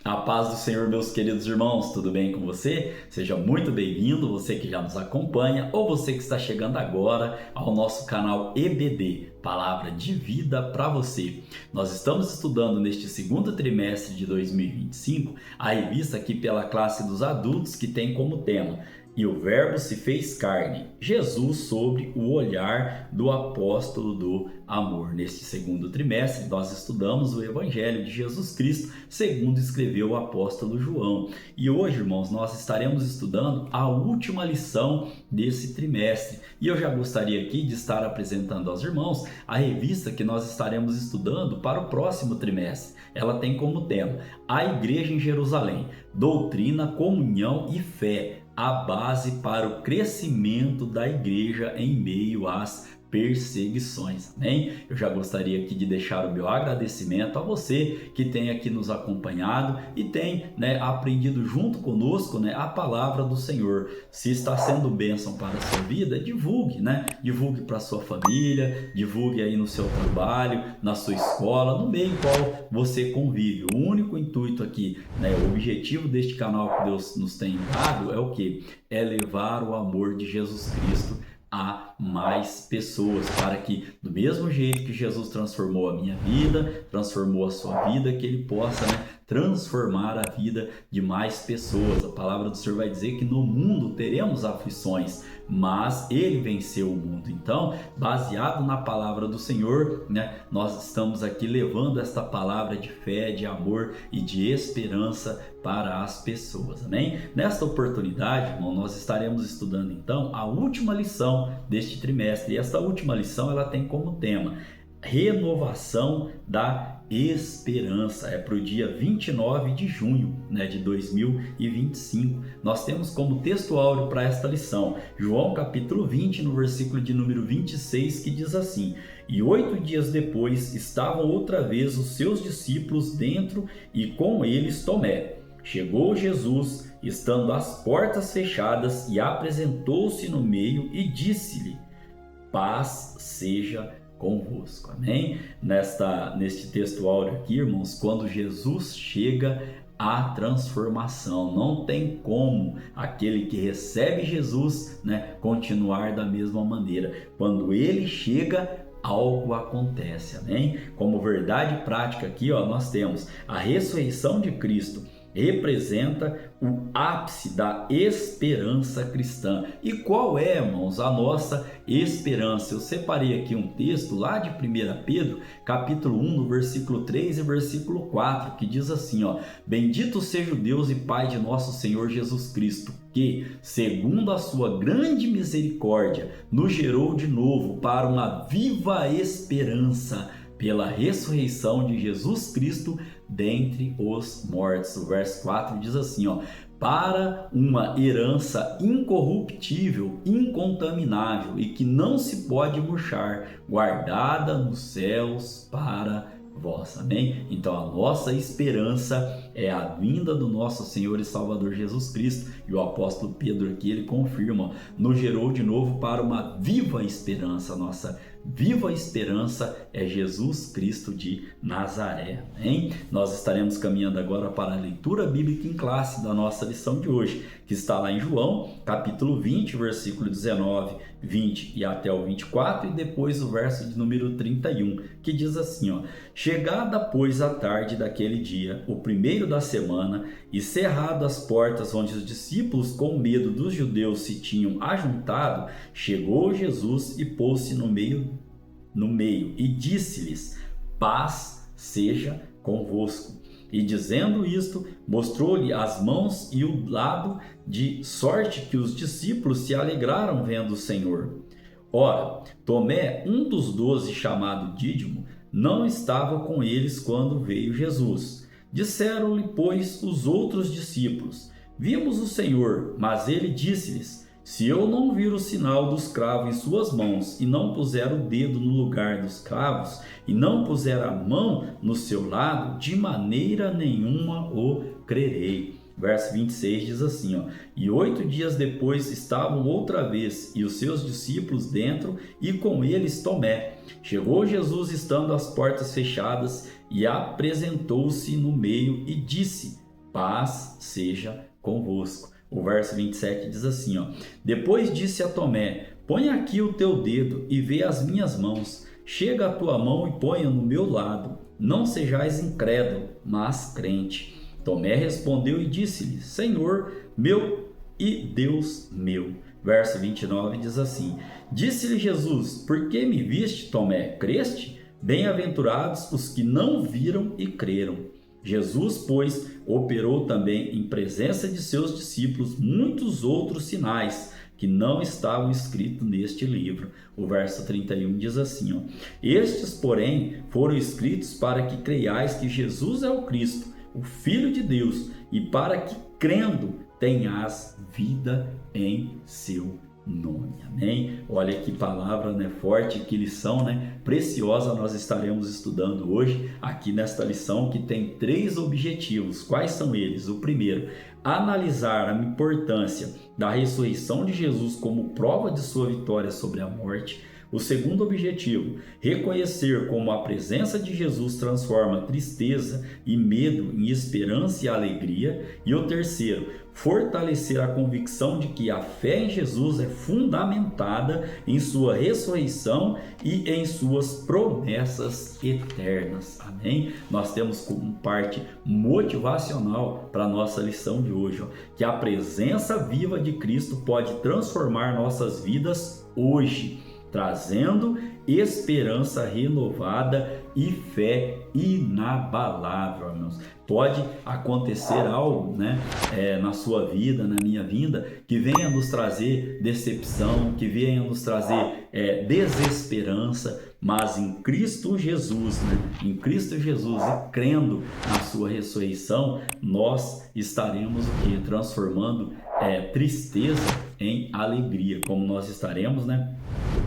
A paz do Senhor, meus queridos irmãos, tudo bem com você? Seja muito bem-vindo, você que já nos acompanha ou você que está chegando agora ao nosso canal EBD, Palavra de Vida para você. Nós estamos estudando neste segundo trimestre de 2025 a revista aqui pela classe dos adultos que tem como tema "E o Verbo se fez carne, Jesus sobre o olhar do apóstolo do amor". Neste segundo trimestre, nós estudamos o Evangelho de Jesus Cristo, segundo escreveu o apóstolo João. E hoje, irmãos, nós estaremos estudando a última lição desse trimestre. E eu já gostaria aqui de estar apresentando aos irmãos a revista que nós estaremos estudando para o próximo trimestre. Ela tem como tema A Igreja em Jerusalém, Doutrina, Comunhão e Fé, a base para o crescimento da igreja em meio às perseguições, amém? Eu já gostaria aqui de deixar o meu agradecimento a você que tem aqui nos acompanhado e tem, aprendido junto conosco, a palavra do Senhor. Se está sendo bênção para a sua vida, divulgue, divulgue para a sua família, divulgue aí no seu trabalho, na sua escola, no meio em qual você convive. O único intuito aqui, o objetivo deste canal que Deus nos tem dado é o quê? É levar o amor de Jesus Cristo a mais pessoas, para que do mesmo jeito que Jesus transformou a minha vida, transformou a sua vida, que ele possa transformar a vida de mais pessoas. A palavra do Senhor vai dizer que no mundo teremos aflições, mas ele venceu o mundo. Então, baseado na palavra do Senhor, nós estamos aqui levando esta palavra de fé, de amor e de esperança para as pessoas, amém? Nesta oportunidade, irmão, nós estaremos estudando então a última lição deste trimestre. E esta última lição ela tem como tema renovação da esperança. É para o dia 29 de junho de 2025. Nós temos como texto áureo para esta lição João capítulo 20, no versículo de número 26, que diz assim: "E 8 dias depois estavam outra vez os seus discípulos dentro e com eles Tomé. Chegou Jesus, estando as portas fechadas, e apresentou-se no meio e disse-lhe: Paz seja convosco". Amém? Neste texto áureo aqui, irmãos, quando Jesus chega, a transformação. Não tem como aquele que recebe Jesus, continuar da mesma maneira. Quando ele chega, algo acontece, amém? Como verdade prática aqui, nós temos a ressurreição de Cristo. Representa o ápice da esperança cristã. E qual é, irmãos, a nossa esperança? Eu separei aqui um texto lá de 1 Pedro, capítulo 1, no versículo 3 e versículo 4, que diz assim, "Bendito seja o Deus e Pai de nosso Senhor Jesus Cristo, que, segundo a sua grande misericórdia, nos gerou de novo para uma viva esperança pela ressurreição de Jesus Cristo dentre os mortos". O verso 4 diz assim, "Para uma herança incorruptível, incontaminável e que não se pode murchar, guardada nos céus para vós". Amém? Então a nossa esperança é a vinda do nosso Senhor e Salvador Jesus Cristo. E o apóstolo Pedro aqui, ele confirma, nos gerou de novo para uma viva esperança. Nossa viva esperança é Jesus Cristo de Nazaré. Amém? Nós estaremos caminhando agora para a leitura bíblica em classe da nossa lição de hoje, que está lá em João, capítulo 20, versículo 19, 20 e até o 24, e depois o verso de número 31, que diz assim, "Chegada, pois, a tarde daquele dia, o primeiro da semana, e cerrado as portas onde os discípulos, com medo dos judeus, se tinham ajuntado, chegou Jesus e pôs-se no meio e disse-lhes: Paz seja convosco. E dizendo isto, mostrou-lhe as mãos e o lado, de sorte que os discípulos se alegraram vendo o Senhor. Ora, Tomé, um dos 12, chamado Dídimo, não estava com eles quando veio Jesus. Disseram-lhe, pois, os outros discípulos: Vimos o Senhor. Mas ele disse-lhes: Se eu não vir o sinal dos cravos em suas mãos, e não puser o dedo no lugar dos cravos, e não puser a mão no seu lado, de maneira nenhuma o crerei. Verso 26 diz assim, E 8 dias depois estavam outra vez, e os seus discípulos dentro, e com eles Tomé. Chegou Jesus estando as portas fechadas, e apresentou-se no meio, e disse: paz seja convosco. O verso 27 diz assim, ó: depois disse a Tomé: põe aqui o teu dedo e vê as minhas mãos. Chega a tua mão e ponha no meu lado. Não sejais incrédulo, mas crente. Tomé respondeu e disse-lhe: Senhor meu e Deus meu. Verso 29 diz assim: disse-lhe Jesus: por que me viste, Tomé? Creste? Bem-aventurados os que não viram e creram. Jesus, pois, operou também em presença de seus discípulos muitos outros sinais que não estavam escritos neste livro. O verso 31 diz assim, ó: estes, porém, foram escritos para que creiais que Jesus é o Cristo, o Filho de Deus, e para que, crendo, tenhas vida em seu nome. Amém? Olha que palavra, né, forte, que lição, né, preciosa nós estaremos estudando hoje aqui nesta lição, que tem 3 objetivos. Quais são eles? O primeiro, analisar a importância da ressurreição de Jesus como prova de sua vitória sobre a morte. O segundo objetivo, reconhecer como a presença de Jesus transforma tristeza e medo em esperança e alegria. E o terceiro, fortalecer a convicção de que a fé em Jesus é fundamentada em sua ressurreição e em suas promessas eternas. Amém? Nós temos como parte motivacional para a nossa lição de hoje, ó, que a presença viva de Cristo pode transformar nossas vidas hoje, trazendo esperança renovada e fé inabalável, irmãos. Pode acontecer algo, né, na sua vida, na minha vida, que venha nos trazer decepção, que venha nos trazer desesperança, mas em Cristo Jesus, né, em Cristo Jesus, e crendo na sua ressurreição, nós estaremos o quê? Transformando tristeza em alegria, como nós estaremos, né,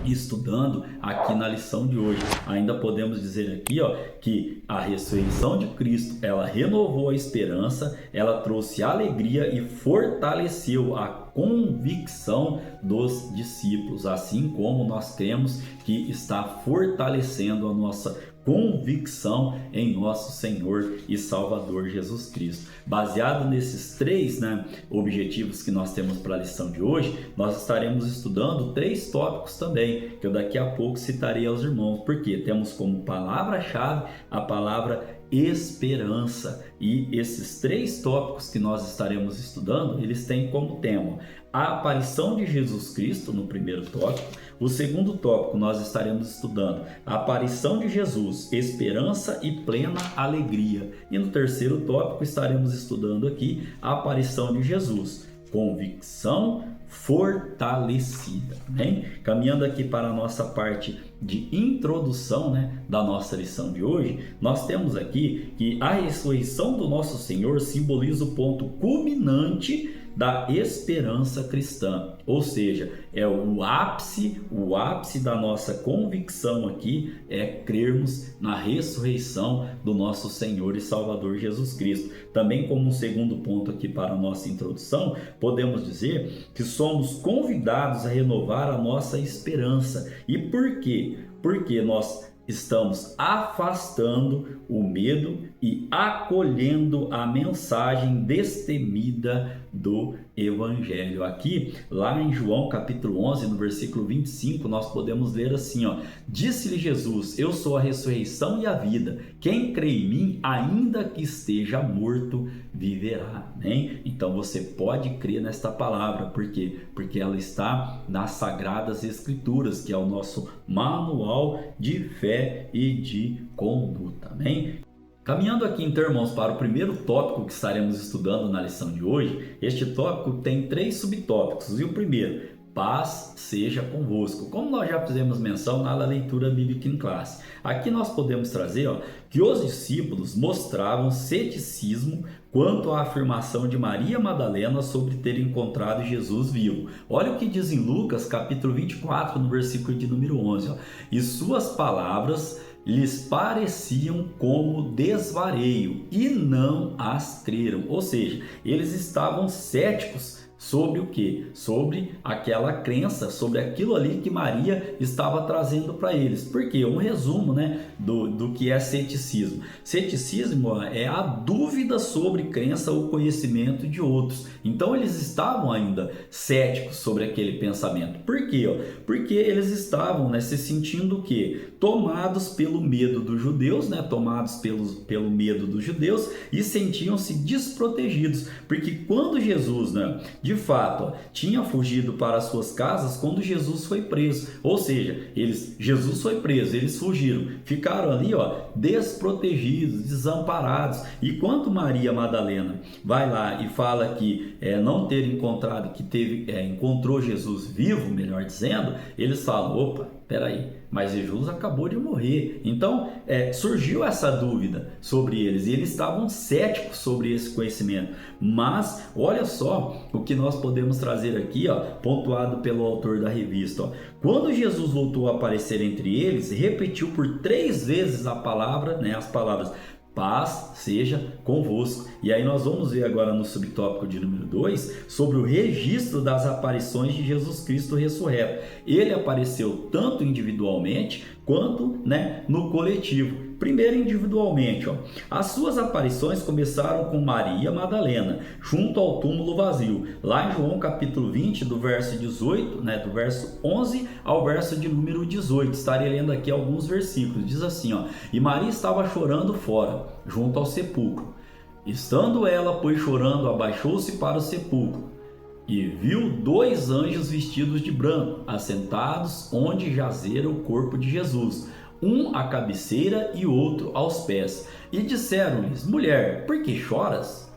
estudando aqui na lição de hoje. Ainda podemos dizer aqui, ó, que a ressurreição de Cristo, ela renovou a esperança, ela trouxe alegria e fortaleceu a convicção dos discípulos, assim como nós cremos que está fortalecendo a nossa convicção em nosso Senhor e Salvador Jesus Cristo. Baseado nesses 3, né, objetivos que nós temos para a lição de hoje, nós estaremos estudando 3 tópicos também, que eu daqui a pouco citarei aos irmãos, porque temos como palavra-chave a palavra esperança. E esses 3 tópicos que nós estaremos estudando, eles têm como tema a aparição de Jesus Cristo no primeiro tópico. O segundo tópico nós estaremos estudando a aparição de Jesus, esperança e plena alegria. E no terceiro tópico estaremos estudando aqui a aparição de Jesus, convicção fortalecida. Bem, caminhando aqui para a nossa parte de introdução, né, da nossa lição de hoje, nós temos aqui que a ressurreição do nosso Senhor simboliza o ponto culminante da esperança cristã, ou seja, é o ápice da nossa convicção aqui é crermos na ressurreição do nosso Senhor e Salvador Jesus Cristo. Também, como um segundo ponto aqui para a nossa introdução, podemos dizer que somos convidados a renovar a nossa esperança. E por quê? Porque nós estamos afastando o medo e acolhendo a mensagem destemida do Evangelho. Aqui, lá em João capítulo 11, no versículo 25, nós podemos ler assim, ó: disse-lhe Jesus: eu sou a ressurreição e a vida. Quem crê em mim, ainda que esteja morto, viverá. Amém? Então você pode crer nesta palavra. Por quê? Porque ela está nas Sagradas Escrituras, que é o nosso manual de fé e de conduta. Amém? Caminhando aqui, então, irmãos, para o primeiro tópico que estaremos estudando na lição de hoje, este tópico tem 3 subtópicos. E o primeiro, paz seja convosco. Como nós já fizemos menção na leitura bíblica em classe. Aqui nós podemos trazer, ó, que os discípulos mostravam ceticismo quanto à afirmação de Maria Madalena sobre ter encontrado Jesus vivo. Olha o que diz em Lucas capítulo 24, no versículo de número 11. Ó: e suas palavras lhes pareciam como desvario e não as creram. Ou seja, eles estavam céticos sobre o quê? Sobre aquela crença, sobre aquilo ali que Maria estava trazendo para eles. Porque um resumo, né, do que é ceticismo. Ceticismo é a dúvida sobre crença ou conhecimento de outros. Então eles estavam ainda céticos sobre aquele pensamento. Por quê? Porque eles estavam, né, se sentindo o quê? Tomados pelo medo dos judeus, né, tomados pelo medo dos judeus, e sentiam-se desprotegidos. Porque quando Jesus, né, de fato, tinha fugido para as suas casas quando Jesus foi preso. Ou seja, Jesus foi preso, eles fugiram, ficaram ali, desprotegidos, desamparados. E quando Maria Madalena vai lá e fala que não ter encontrado, encontrou Jesus vivo, melhor dizendo, eles falam, opa, peraí, mas Jesus acabou de morrer. Então surgiu essa dúvida sobre eles e eles estavam céticos sobre esse conhecimento. Mas olha só o que nós podemos trazer aqui, pontuado pelo autor da revista. Quando Jesus voltou a aparecer entre eles, repetiu por 3 vezes as palavras paz seja convosco. E aí nós vamos ver agora no subtópico de número 2 sobre o registro das aparições de Jesus Cristo ressurreto. Ele apareceu tanto individualmente quanto, no coletivo. Primeiro individualmente, as suas aparições começaram com Maria Madalena, junto ao túmulo vazio. Lá em João capítulo 20, do verso 18, do verso 11 ao verso de número 18. Estarei lendo aqui alguns versículos. Diz assim, e Maria estava chorando fora, junto ao sepulcro. Estando ela, pois, chorando, abaixou-se para o sepulcro e viu 2 anjos vestidos de branco, assentados onde jazera o corpo de Jesus, um à cabeceira e outro aos pés. E disseram-lhes, mulher, por que choras?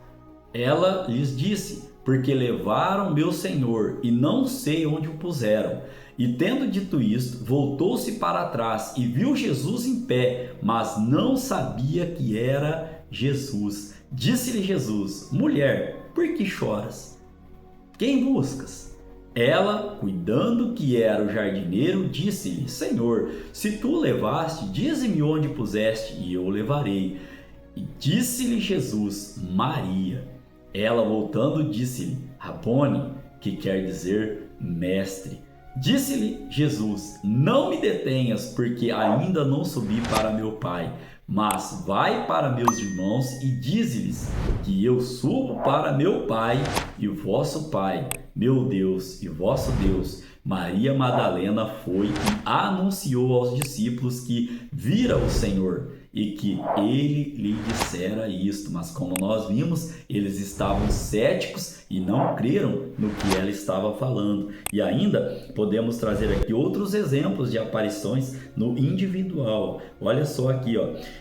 Ela lhes disse, porque levaram meu Senhor e não sei onde o puseram. E tendo dito isto, voltou-se para trás e viu Jesus em pé, mas não sabia que era Jesus. Disse-lhe Jesus, mulher, por que choras? Quem buscas? Ela, cuidando que era o jardineiro, disse-lhe, Senhor, se tu o levaste, dize-me onde puseste, e eu o levarei. E disse-lhe Jesus, Maria. Ela, voltando, disse-lhe, Rabone, que quer dizer mestre. Disse-lhe Jesus, não me detenhas, porque ainda não subi para meu Pai, mas vai para meus irmãos e dize-lhes que eu subo para meu Pai e vosso Pai, meu Deus e vosso Deus. Maria Madalena foi e anunciou aos discípulos que vira o Senhor e que ele lhe dissera isto. Mas como nós vimos, eles estavam céticos e não creram no que ela estava falando. E ainda podemos trazer aqui outros exemplos de aparições no individual. Olha só aqui,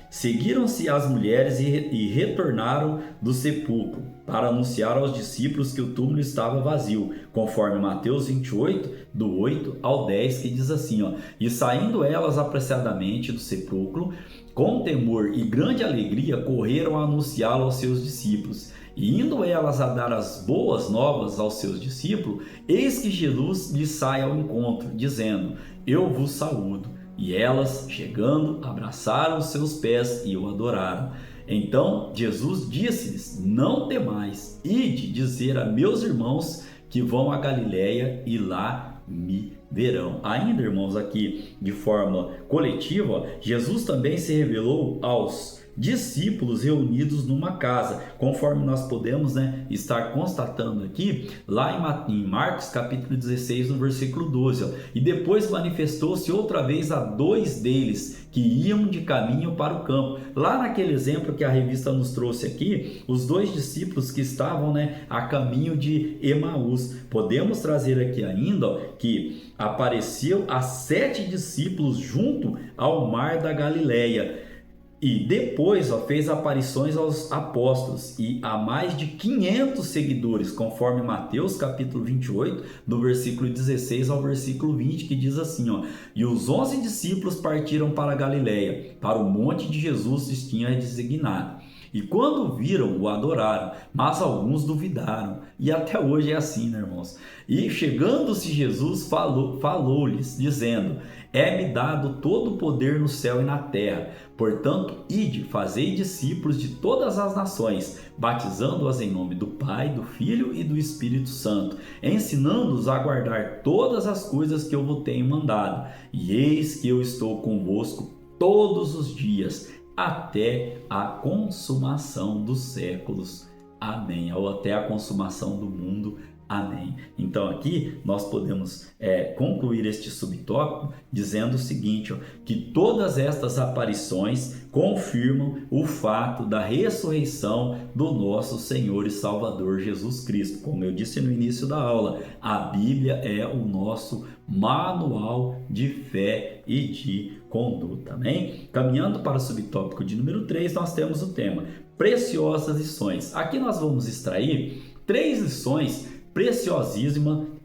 Seguiram-se as mulheres e retornaram do sepulcro para anunciar aos discípulos que o túmulo estava vazio, conforme Mateus 28, do 8 ao 10, que diz assim, E saindo elas apressadamente do sepulcro, com temor e grande alegria, correram a anunciá-lo aos seus discípulos. E indo elas a dar as boas novas aos seus discípulos, eis que Jesus lhes sai ao encontro, dizendo, eu vos saúdo. E elas, chegando, abraçaram os seus pés e o adoraram. Então Jesus disse-lhes, não temais, ide dizer a meus irmãos que vão a Galiléia e lá me verão. Ainda, irmãos, aqui de forma coletiva, Jesus também se revelou aos discípulos reunidos numa casa, conforme nós podemos estar constatando aqui, lá em Marcos capítulo 16, no versículo 12, e depois manifestou-se outra vez a 2 deles, que iam de caminho para o campo. Lá naquele exemplo que a revista nos trouxe aqui, os 2 discípulos que estavam a caminho de Emaús. Podemos trazer aqui ainda que apareceu a 7 discípulos junto ao mar da Galileia. E depois fez aparições aos apóstolos e a mais de 500 seguidores, conforme Mateus capítulo 28, do versículo 16 ao versículo 20, que diz assim, E os 11 discípulos partiram para a Galileia, para o monte de Jesus lhes tinha designado. E quando viram, o adoraram, mas alguns duvidaram. E até hoje é assim, né, irmãos? E chegando-se Jesus, falou-lhes, dizendo: é-me dado todo o poder no céu e na terra. Portanto, ide, fazei discípulos de todas as nações, batizando-as em nome do Pai, do Filho e do Espírito Santo, ensinando-os a guardar todas as coisas que eu vos tenho mandado. E eis que eu estou convosco todos os dias, até a consumação dos séculos. Amém. Ou até a consumação do mundo. Amém. Então aqui nós podemos concluir este subtópico dizendo o seguinte, que todas estas aparições confirmam o fato da ressurreição do nosso Senhor e Salvador Jesus Cristo. Como eu disse no início da aula, a Bíblia é o nosso manual de fé e de conduta. Amém? Caminhando para o subtópico de número 3, nós temos o tema Preciosas Lições. Aqui nós vamos extrair 3 lições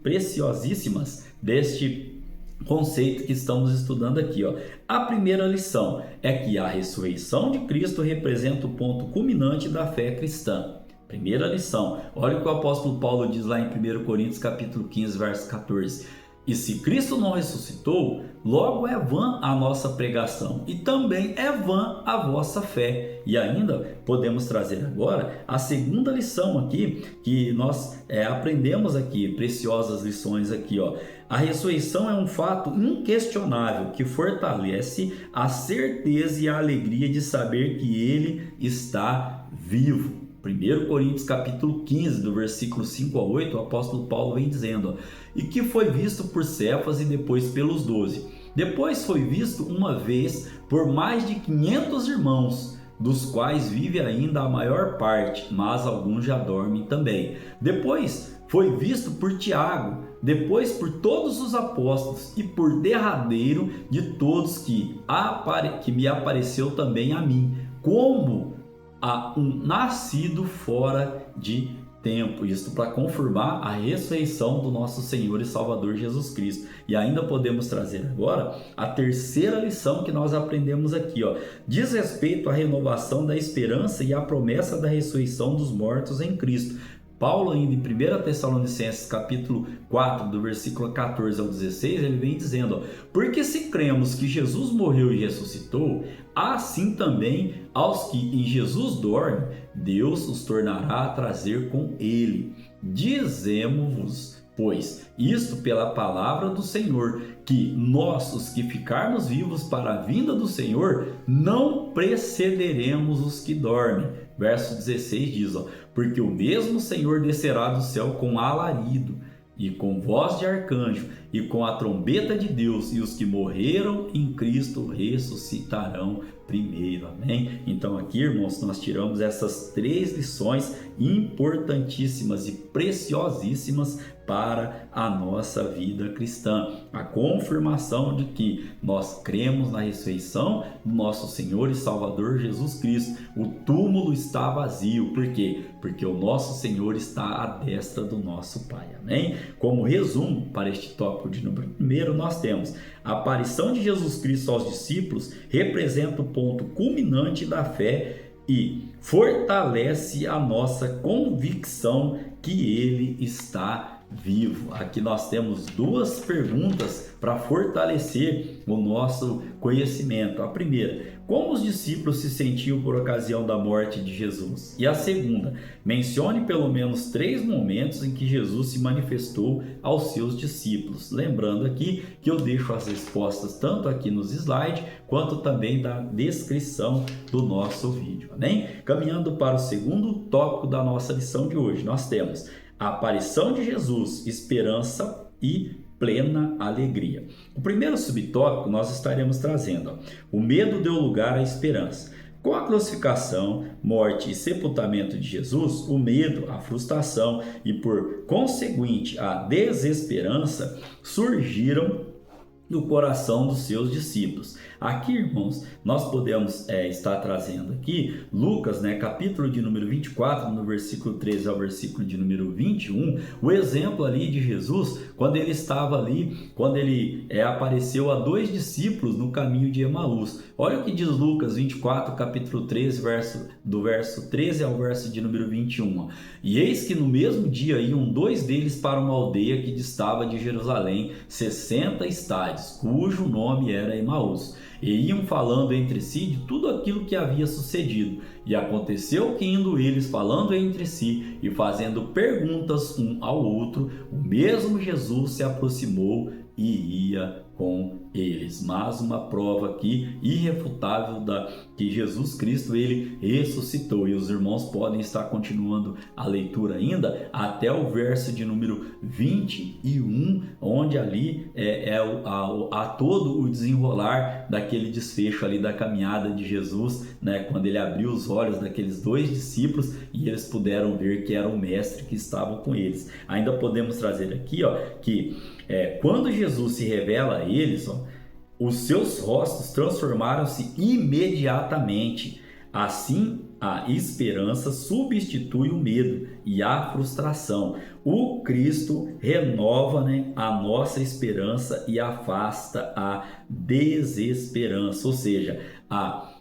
preciosíssimas deste conceito que estamos estudando aqui. A primeira lição é que a ressurreição de Cristo representa o ponto culminante da fé cristã. Primeira lição, olha o que o apóstolo Paulo diz lá em 1 Coríntios capítulo 15, verso 14. E se Cristo não ressuscitou, logo é vã a nossa pregação e também é vã a vossa fé. E ainda podemos trazer agora a segunda lição aqui, que nós aprendemos aqui, preciosas lições aqui. A ressurreição é um fato inquestionável que fortalece a certeza e a alegria de saber que Ele está vivo. 1 Coríntios capítulo 15, do versículo 5 a 8, o apóstolo Paulo vem dizendo, e que foi visto por Cefas e depois pelos 12. Depois foi visto uma vez por mais de 500 irmãos, dos quais vive ainda a maior parte, mas alguns já dormem também. Depois foi visto por Tiago, depois por todos os apóstolos e por derradeiro de todos que me apareceu também a mim, como a um nascido fora de tempo. Isto para confirmar a ressurreição do nosso Senhor e Salvador Jesus Cristo. E ainda podemos trazer agora a terceira lição que nós aprendemos aqui. Diz respeito à renovação da esperança e à promessa da ressurreição dos mortos em Cristo. Paulo, ainda em 1 Tessalonicenses capítulo 4, do versículo 14 ao 16, ele vem dizendo, porque se cremos que Jesus morreu e ressuscitou, assim também aos que em Jesus dormem, Deus os tornará a trazer com ele. Dizemos-vos, pois, isto pela palavra do Senhor, que nós, os que ficarmos vivos para a vinda do Senhor, não precederemos os que dormem. Verso 16 diz, porque o mesmo Senhor descerá do céu com alarido, e com voz de arcanjo, e com a trombeta de Deus, e os que morreram em Cristo ressuscitarão primeiro. Amém? Então aqui, irmãos, nós tiramos essas 3 lições importantíssimas e preciosíssimas para a nossa vida cristã. A confirmação de que nós cremos na ressurreição do nosso Senhor e Salvador Jesus Cristo. O túmulo está vazio. Por quê? Porque o nosso Senhor está à destra do nosso Pai. Amém? Como resumo para este tópico de número 1, nós temos a aparição de Jesus Cristo aos discípulos representa o ponto culminante da fé e fortalece a nossa convicção que Ele está vivo. Aqui nós temos 2 perguntas para fortalecer o nosso conhecimento. A primeira, como os discípulos se sentiam por ocasião da morte de Jesus? E a segunda, mencione pelo menos 3 momentos em que Jesus se manifestou aos seus discípulos. Lembrando aqui que eu deixo as respostas tanto aqui nos slides, quanto também na descrição do nosso vídeo. Amém? Caminhando para o segundo tópico da nossa lição de hoje, nós temos a aparição de Jesus, esperança e plena alegria. O primeiro subtópico nós estaremos trazendo, o medo deu lugar à esperança. Com a crucificação, morte e sepultamento de Jesus, o medo, a frustração e, por conseguinte, a desesperança surgiram no coração dos seus discípulos. Aqui, irmãos, nós podemos estar trazendo aqui Lucas, capítulo de número 24, no versículo 13 ao versículo de número 21, o exemplo ali de Jesus, quando ele estava ali, quando ele apareceu a 2 discípulos no caminho de Emaús. Olha o que diz Lucas 24, capítulo 13, do verso 13 ao verso de número 21. E eis que no mesmo dia iam 2 deles para uma aldeia que distava de Jerusalém 60 estádios, cujo nome era Emaús. E iam falando entre si de tudo aquilo que havia sucedido. E aconteceu que, indo eles falando entre si e fazendo perguntas um ao outro, o mesmo Jesus se aproximou e ia com eles. Mais uma prova aqui irrefutável que Jesus Cristo ele ressuscitou. E os irmãos podem estar continuando a leitura ainda até o verso de número 21, onde ali a todo o desenrolar daquele desfecho ali da caminhada de Jesus, quando ele abriu os olhos daqueles 2 discípulos e eles puderam ver que era o mestre que estava com eles. Ainda podemos trazer aqui que quando Jesus se revela a eles, os seus rostos transformaram-se imediatamente. Assim, a esperança substitui o medo e a frustração. O Cristo renova a nossa esperança e afasta a desesperança, ou seja,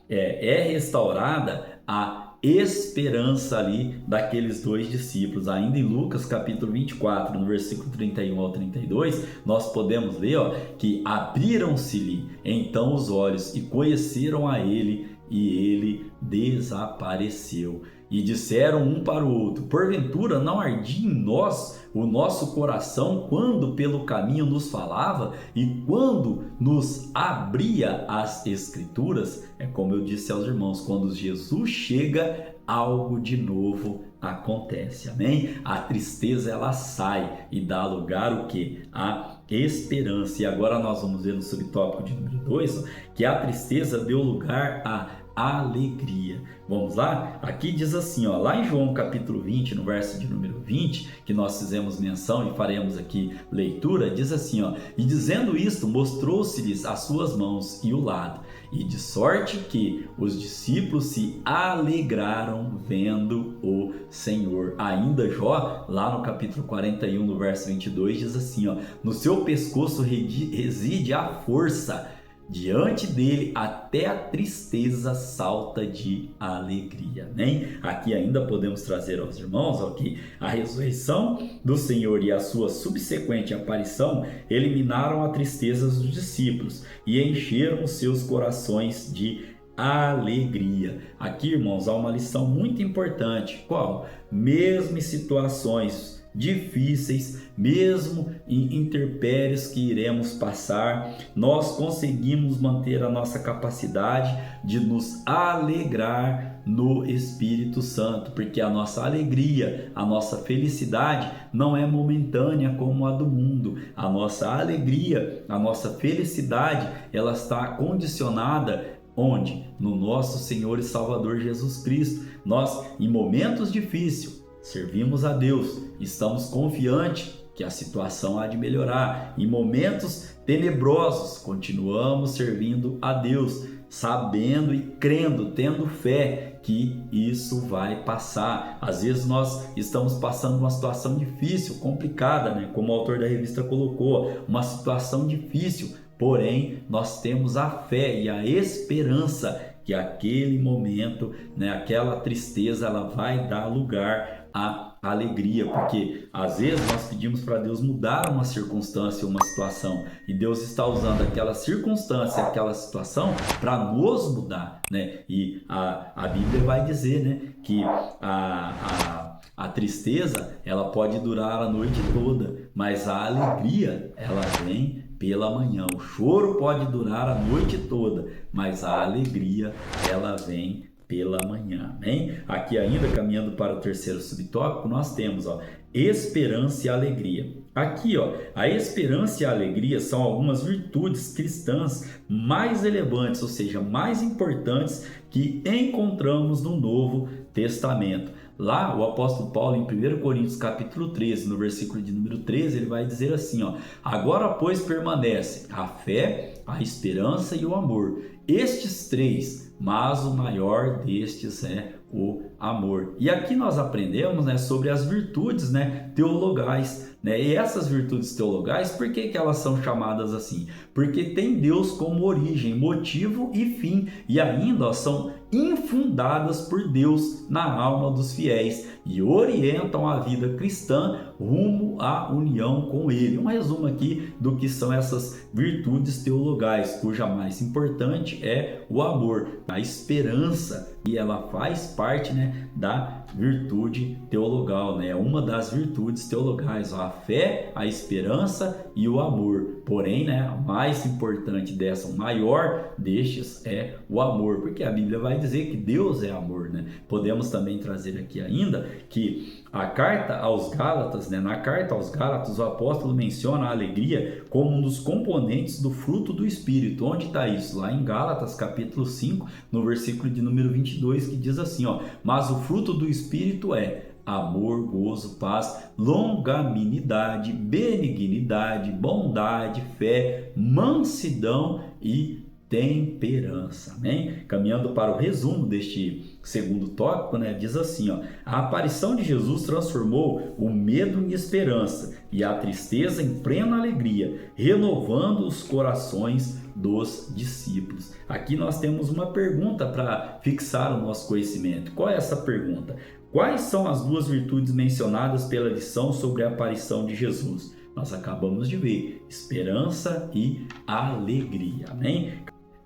é restaurada a esperança ali daqueles 2 discípulos. Ainda em Lucas capítulo 24, no versículo 31 ao 32, nós podemos ler que abriram-se-lhe então os olhos e conheceram a ele, e ele desapareceu. E disseram um para o outro: porventura não ardia em nós o nosso coração quando pelo caminho nos falava e quando nos abria as Escrituras? É como eu disse aos irmãos, quando Jesus chega, algo de novo acontece, amém? A tristeza ela sai e dá lugar o quê? A esperança. E agora nós vamos ver no subtópico de número 2 que a tristeza deu lugar à alegria. Vamos lá? Aqui diz assim, lá em João capítulo 20, no verso de número 20, que nós fizemos menção e faremos aqui leitura, diz assim, e dizendo isto, mostrou-se-lhes as suas mãos e o lado, e de sorte que os discípulos se alegraram vendo o Senhor. Ainda Jó, lá no capítulo 41, no verso 22, diz assim, no seu pescoço reside a força, diante dele até a tristeza salta de alegria, amém? Aqui ainda podemos trazer aos irmãos que a ressurreição do Senhor e a sua subsequente aparição eliminaram a tristeza dos discípulos e encheram os seus corações de alegria. Aqui, irmãos, há uma lição muito importante. Qual? Mesmo em situações difíceis, mesmo em intempéries que iremos passar, nós conseguimos manter a nossa capacidade de nos alegrar no Espírito Santo, porque a nossa alegria, a nossa felicidade não é momentânea como a do mundo. A nossa alegria, a nossa felicidade, ela está condicionada onde? No nosso Senhor e Salvador Jesus Cristo. Nós, em momentos difíceis, servimos a Deus, estamos confiantes que a situação há de melhorar. Em momentos tenebrosos, continuamos servindo a Deus, sabendo e crendo, tendo fé que isso vai passar. Às vezes nós estamos passando uma situação difícil, complicada, como o autor da revista colocou, uma situação difícil, porém nós temos a fé e a esperança que aquele momento, aquela tristeza, ela vai dar lugar à alegria, porque às vezes nós pedimos para Deus mudar uma circunstância, uma situação, e Deus está usando aquela circunstância, aquela situação para nos mudar, E a Bíblia vai dizer, que a tristeza ela pode durar a noite toda, mas a alegria ela vem pela manhã. O choro pode durar a noite toda, mas a alegria ela vem pela manhã, amém? Aqui ainda, caminhando para o terceiro subtópico, nós temos, esperança e alegria. Aqui, a esperança e a alegria são algumas virtudes cristãs mais relevantes, ou seja, mais importantes que encontramos no Novo Testamento. Lá, o apóstolo Paulo, em 1 Coríntios capítulo 13, no versículo de número 13, ele vai dizer assim, ó: agora, pois, permanecem a fé, a esperança e o amor. Estes três, mas o maior destes é o amor. E aqui nós aprendemos, né, sobre as virtudes, né, teologais, né? E essas virtudes teologais, por que que elas são chamadas assim? Porque tem Deus como origem, motivo e fim, e ainda, ó, são infundadas por Deus na alma dos fiéis e orientam a vida cristã rumo à união com Ele. Um resumo aqui do que são essas virtudes teologais, cuja mais importante é o amor, a esperança, e ela faz parte, né, da virtude teologal, né? Uma das virtudes teologais, a fé, a esperança e o amor. Porém, né, a mais importante dessa, o maior destes é o amor, porque a Bíblia vai dizer que Deus é amor, né? Podemos também trazer aqui ainda que a carta aos Gálatas, né, na carta aos Gálatas, o apóstolo menciona a alegria como um dos componentes do fruto do Espírito. Onde está isso? Lá em Gálatas, capítulo 5, no versículo de número 22, que diz assim, ó: mas o fruto do Espírito é amor, gozo, paz, longanimidade, benignidade, bondade, fé, mansidão e temperança. Amém? Caminhando para o resumo deste segundo tópico, né, diz assim, ó: a aparição de Jesus transformou o medo em esperança e a tristeza em plena alegria, renovando os corações dos discípulos. Aqui nós temos uma pergunta para fixar o nosso conhecimento. Qual é essa pergunta? Quais são as duas virtudes mencionadas pela lição sobre a aparição de Jesus? Nós acabamos de ver: esperança e alegria. Amém?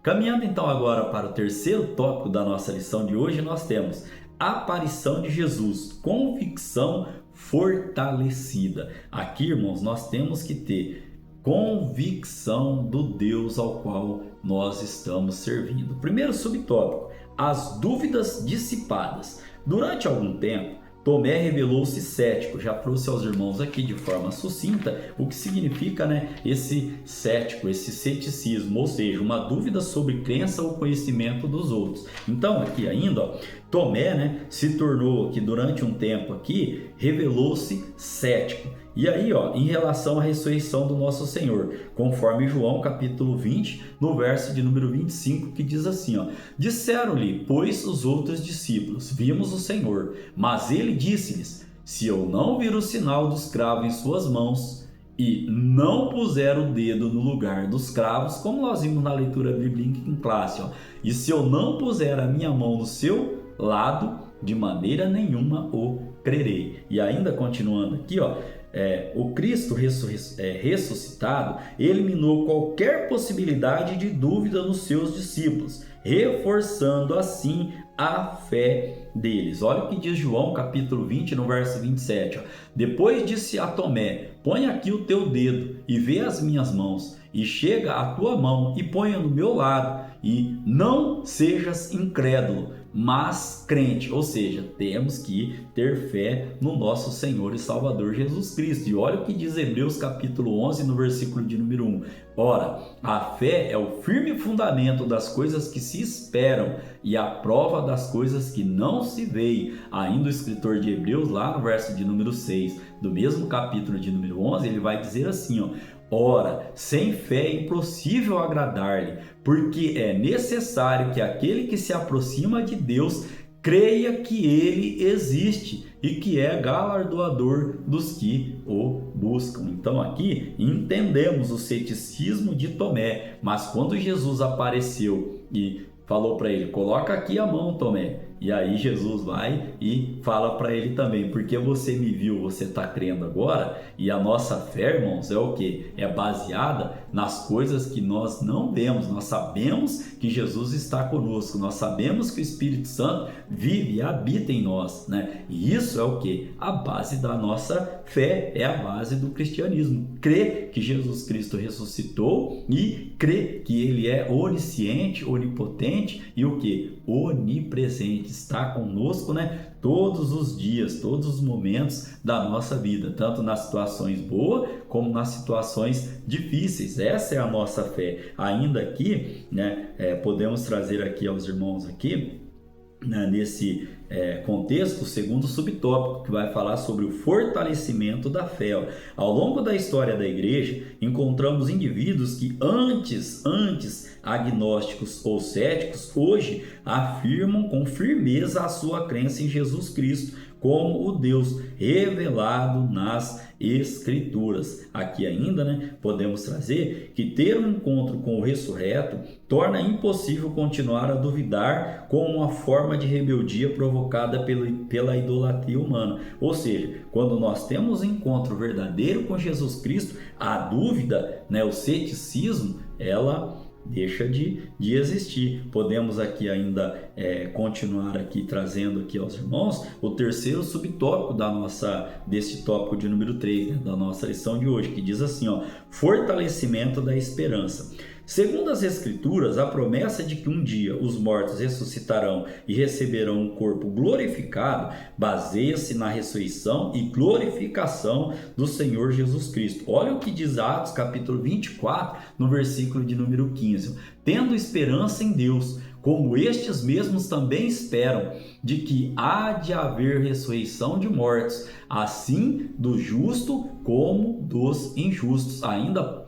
Caminhando então agora para o terceiro tópico da nossa lição de hoje, nós temos a aparição de Jesus, convicção fortalecida. Aqui, irmãos, nós temos que ter convicção do Deus ao qual nós estamos servindo. Primeiro subtópico: as dúvidas dissipadas. Durante algum tempo, Tomé revelou-se cético. Já trouxe aos irmãos aqui de forma sucinta o que significa, né, esse cético, esse ceticismo, ou seja, uma dúvida sobre crença ou conhecimento dos outros. Então, aqui ainda, ó, Tomé, né, se tornou aqui durante um tempo aqui, revelou-se cético. E aí, ó, em relação à ressurreição do nosso Senhor, conforme João capítulo 20, no verso de número 25, que diz assim, ó: disseram-lhe, pois, os outros discípulos: vimos o Senhor. Mas ele disse-lhes: se eu não vir o sinal dos cravos em suas mãos e não puser o dedo no lugar dos cravos, como nós vimos na leitura bíblica em classe, ó, e se eu não puser a minha mão no seu lado, de maneira nenhuma o crerei. E ainda continuando aqui, ó, o Cristo ressuscitado eliminou qualquer possibilidade de dúvida nos seus discípulos, reforçando assim a fé deles. Olha o que diz João capítulo 20, no verso 27. Ó. Depois disse a Tomé: põe aqui o teu dedo e vê as minhas mãos, e chega a tua mão e ponha no meu lado, e não sejas incrédulo, mas crente. Ou seja, temos que ter fé no nosso Senhor e Salvador Jesus Cristo. E olha o que diz Hebreus capítulo 11, no versículo de número 1. Ora, a fé é o firme fundamento das coisas que se esperam e a prova das coisas que não se veem. Ainda o escritor de Hebreus, lá no verso de número 6, do mesmo capítulo de número 11, ele vai dizer assim, ó: ora, sem fé é impossível agradar-lhe, porque é necessário que aquele que se aproxima de Deus creia que ele existe e que é galardoador dos que o buscam. Então aqui entendemos o ceticismo de Tomé, mas quando Jesus apareceu e falou para ele: coloca aqui a mão, Tomé. E aí Jesus vai e fala para ele também: porque você me viu, você está crendo agora. E a nossa fé, irmãos, é o que? É baseada nas coisas que nós não vemos. Nós sabemos que Jesus está conosco, nós sabemos que o Espírito Santo vive e habita em nós, né? E isso é o que? A base da nossa fé, é a base do cristianismo. Crer que Jesus Cristo ressuscitou e crer que Ele é onisciente, onipotente e o que? Onipresente. Está conosco, né? Todos os dias, todos os momentos da nossa vida, tanto nas situações boas como nas situações difíceis. Essa é a nossa fé. Ainda aqui, né, podemos trazer aqui aos irmãos aqui, né, nesse contexto, o segundo subtópico, que vai falar sobre o fortalecimento da fé. Ao longo da história da igreja, encontramos indivíduos que antes agnósticos ou céticos, hoje afirmam com firmeza a sua crença em Jesus Cristo como o Deus revelado nas Escrituras. Aqui ainda, podemos trazer que ter um encontro com o ressurreto torna impossível continuar a duvidar como uma forma de rebeldia provocada pela idolatria humana. Ou seja, quando nós temos um encontro verdadeiro com Jesus Cristo, a dúvida, o ceticismo, ela deixa de existir. Podemos aqui ainda continuar aqui trazendo aqui aos irmãos o terceiro subtópico desse tópico de número 3, da nossa lição de hoje, que diz assim, fortalecimento da esperança. Segundo as Escrituras, a promessa de que um dia os mortos ressuscitarão e receberão um corpo glorificado baseia-se na ressurreição e glorificação do Senhor Jesus Cristo. Olha o que diz Atos capítulo 24, no versículo de número 15. Tendo esperança em Deus, como estes mesmos também esperam, de que há de haver ressurreição de mortos, assim do justo como dos injustos. Ainda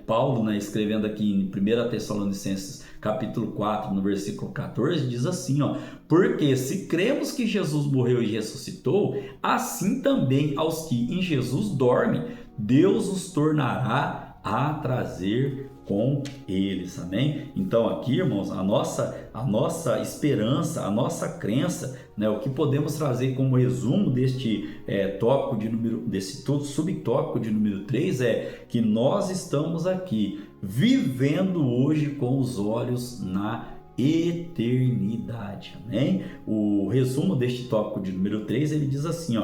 Paulo, escrevendo aqui em 1 Tessalonicenses capítulo 4, no versículo 14, diz assim, porque se cremos que Jesus morreu e ressuscitou, assim também aos que em Jesus dormem, Deus os tornará a trazer com eles, amém? Então aqui, irmãos, a nossa esperança, a nossa crença, o que podemos trazer como resumo deste desse subtópico de número 3 é que nós estamos aqui vivendo hoje com os olhos na eternidade, amém? O resumo deste tópico de número 3, ele diz assim,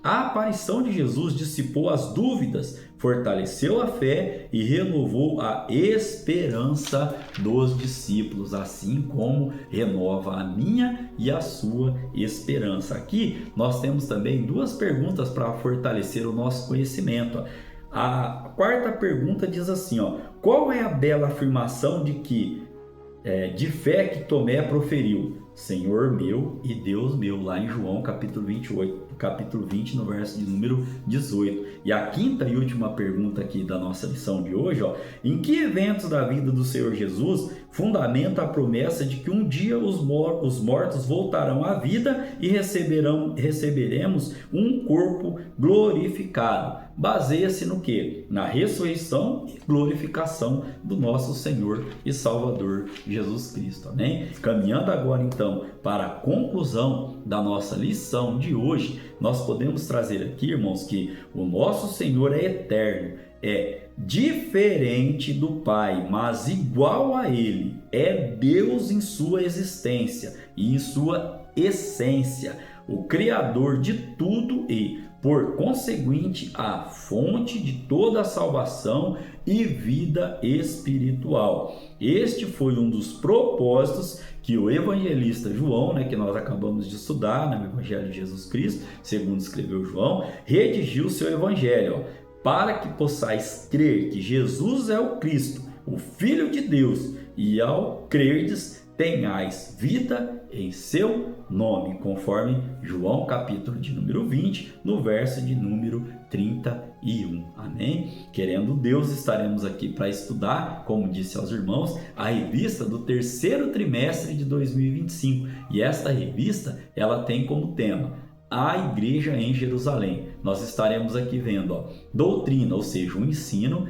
a aparição de Jesus dissipou as dúvidas, fortaleceu a fé e renovou a esperança dos discípulos, assim como renova a minha e a sua esperança. Aqui nós temos também duas perguntas para fortalecer o nosso conhecimento. A quarta pergunta diz assim, qual é a bela afirmação de fé que Tomé proferiu? Senhor meu e Deus meu, lá em João capítulo 20, no verso de número 18. E a quinta e última pergunta aqui da nossa lição de hoje, em que eventos da vida do Senhor Jesus fundamenta a promessa de que um dia os mortos voltarão à vida e receberemos um corpo glorificado? Baseia-se no quê? Na ressurreição e glorificação do nosso Senhor e Salvador Jesus Cristo, amém? Caminhando agora então para a conclusão da nossa lição de hoje, nós podemos trazer aqui, irmãos, que o nosso Senhor é eterno, é diferente do Pai, mas igual a Ele, é Deus em sua existência e em sua essência, o Criador de tudo e, por conseguinte, a fonte de toda a salvação e vida espiritual. Este foi um dos propósitos que o evangelista João, que nós acabamos de estudar no Evangelho de Jesus Cristo, segundo escreveu João, redigiu seu evangelho, para que possais crer que Jesus é o Cristo, o Filho de Deus, e ao crerdes, tenhais vida em seu nome, conforme João capítulo de número 20, no verso de número 31. Amém? Querendo Deus, estaremos aqui para estudar, como disse aos irmãos, a revista do terceiro trimestre de 2025. E esta revista, ela tem como tema a Igreja em Jerusalém. Nós estaremos aqui vendo doutrina, ou seja, o ensino,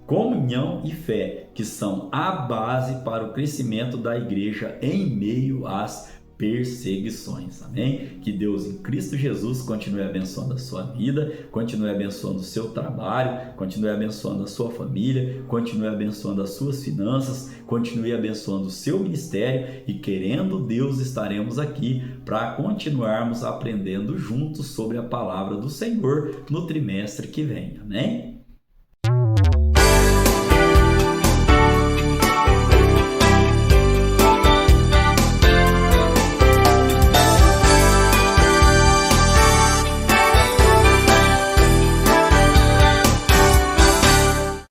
comunhão e fé, que são a base para o crescimento da igreja em meio às perseguições, amém? Que Deus em Cristo Jesus continue abençoando a sua vida, continue abençoando o seu trabalho, continue abençoando a sua família, continue abençoando as suas finanças, continue abençoando o seu ministério e, querendo Deus, estaremos aqui para continuarmos aprendendo juntos sobre a palavra do Senhor no trimestre que vem, amém?